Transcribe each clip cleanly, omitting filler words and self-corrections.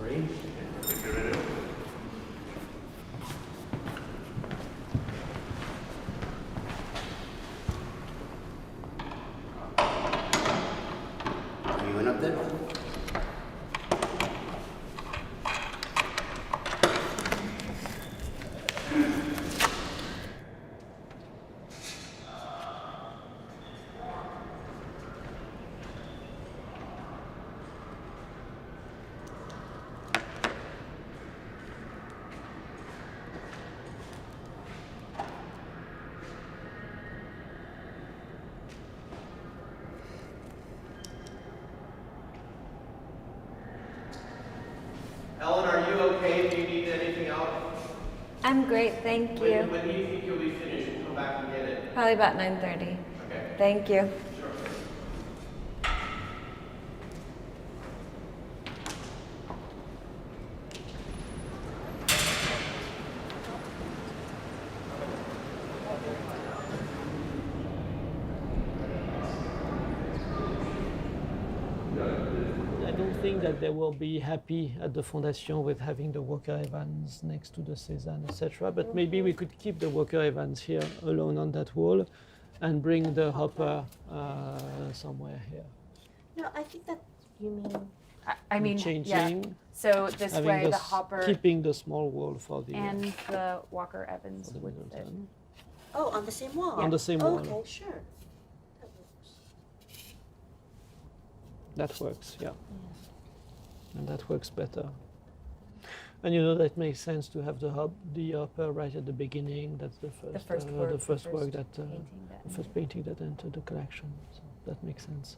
Great. You went up there? Ellen, are you okay? Do you need anything else? I'm great, thank you. When do you think you'll be finished? We'll come back and get it. Probably about 9:30. Okay. Thank you. Sure. I don't think that they will be happy at the Fondation with having the worker Evans next to the Cézanne, etc. But maybe we could keep the worker Evans here alone on that wall and bring the hopper somewhere here. No, I think that you mean. I mean, Changing, yeah. So this having way, the this- hopper keeping the small wall for the and the Walker Evans for the would fit. Middleton. Oh, on the same wall. On the same wall. Okay, sure. That works. That works, yeah. And that works better. And you know that makes sense to have the hopper right at the beginning. That's the first work that painting that the first painting that entered the collection. So that makes sense.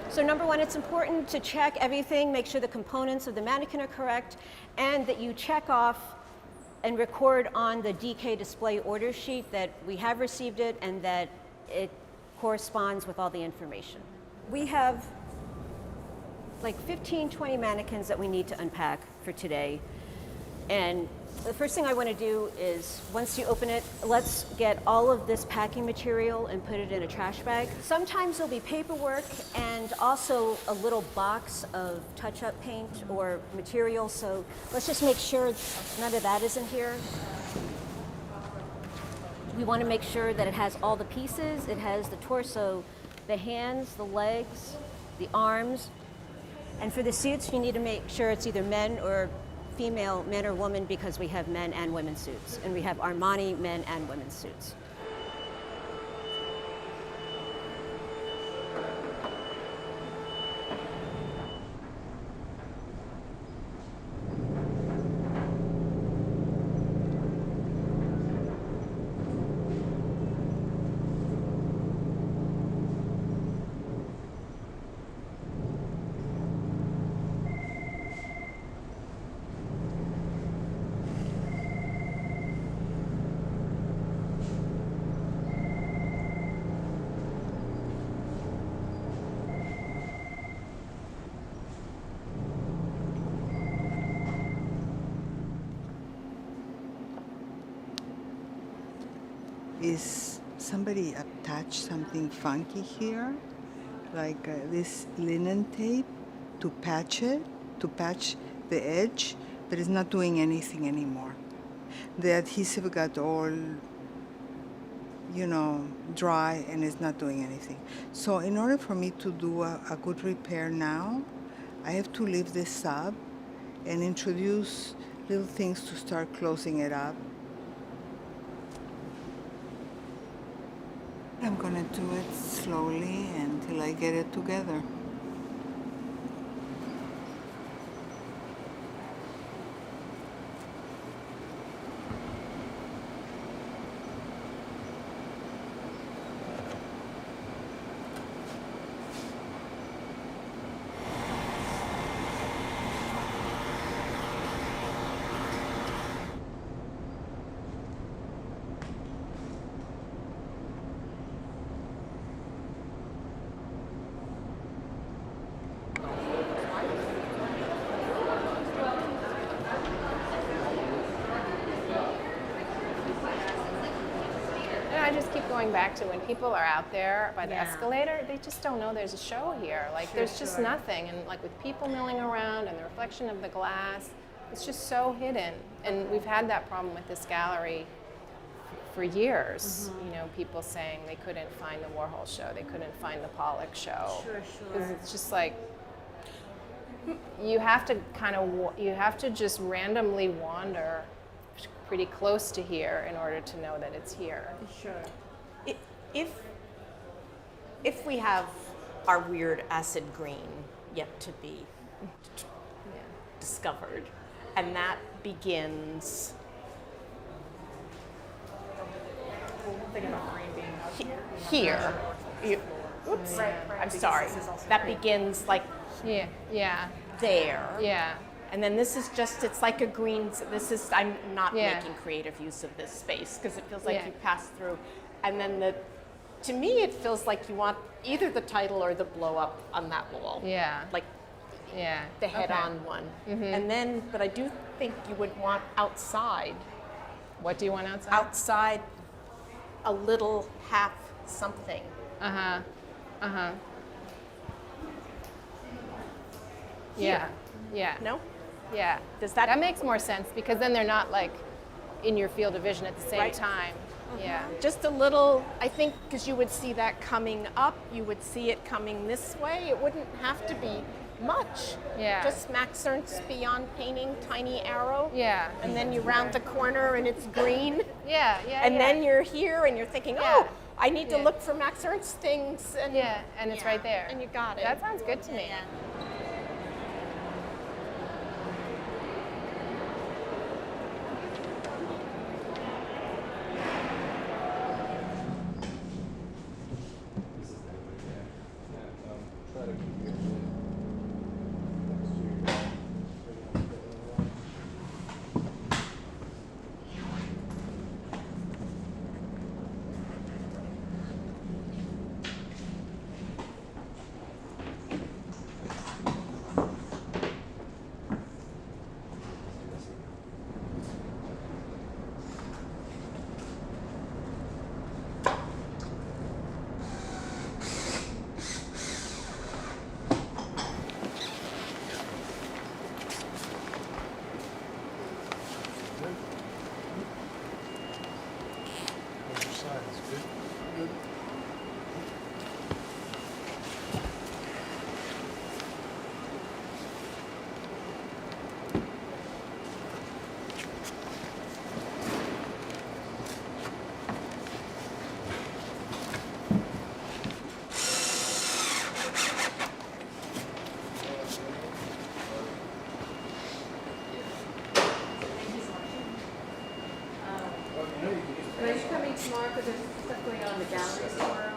So number one, it's important to check everything, make sure the components of the mannequin are correct, and that you check off and record on the DK display order sheet that we have received it and that it corresponds with all the information. We have like 15, 20 mannequins that we need to unpack for today. And the first thing I want to do is, once you open it, let's get all of this packing material and put it in a trash bag. Sometimes there'll be paperwork and also a little box of touch-up paint or material, so let's just make sure none of that is in here. We want to make sure that it has all the pieces. It has the torso, the hands, the legs, the arms. And for the suits, you need to make sure it's either men or female, men or women, because we have men and women's suits. And we have Armani men and women's suits. Is somebody attached something funky here? Like this linen tape to patch it, to patch the edge? but it's not doing anything anymore. The adhesive got all, dry, and it's not doing anything. So in order for me to do a good repair now, I have to leave this sub and introduce little things to start closing it up. I'm gonna do it slowly until I get it together. I just keep going back to when people are out there by the Yeah. escalator, they just don't know there's a show here. Like there's just nothing. And like with people milling around and the reflection of the glass, it's just so hidden. And we've had that problem with this gallery for years. You know, people saying they couldn't find the Warhol show, they couldn't find the Pollock show. Sure. Because it's just like, you have to you have to just randomly wander pretty close to here in order to know that it's here. Sure. If we have our weird acid green yet to be discovered, and that begins here. Oops, I'm sorry. That begins like Yeah. there. Yeah. And then this is just, it's like a green, I'm not Yeah. making creative use of this space because it feels like Yeah. you pass through. And then to me, it feels like you want either the title or the blow up on that wall. Yeah. Like Yeah. the head on one. And then, but I do think you would want outside. What do you want outside? Outside a little half something. Yeah. Yeah. No? Yeah. Does that- That makes more sense because then they're not like in your field of vision at the same Right. time. Yeah. Just a little, I think, because you would see that coming up, you would see it coming this way. It wouldn't have to be much. Yeah. Just Max Ernst Beyond Painting, tiny arrow. Yeah. And then you round the corner and it's green. Yeah. Yeah. And yeah. then you're here and you're thinking, Yeah. oh, I need to Yeah. look for Max Ernst things. And Yeah, and it's right there. And you got it. That sounds good to me. Are you coming tomorrow because there's stuff going on in the gallery somewhere?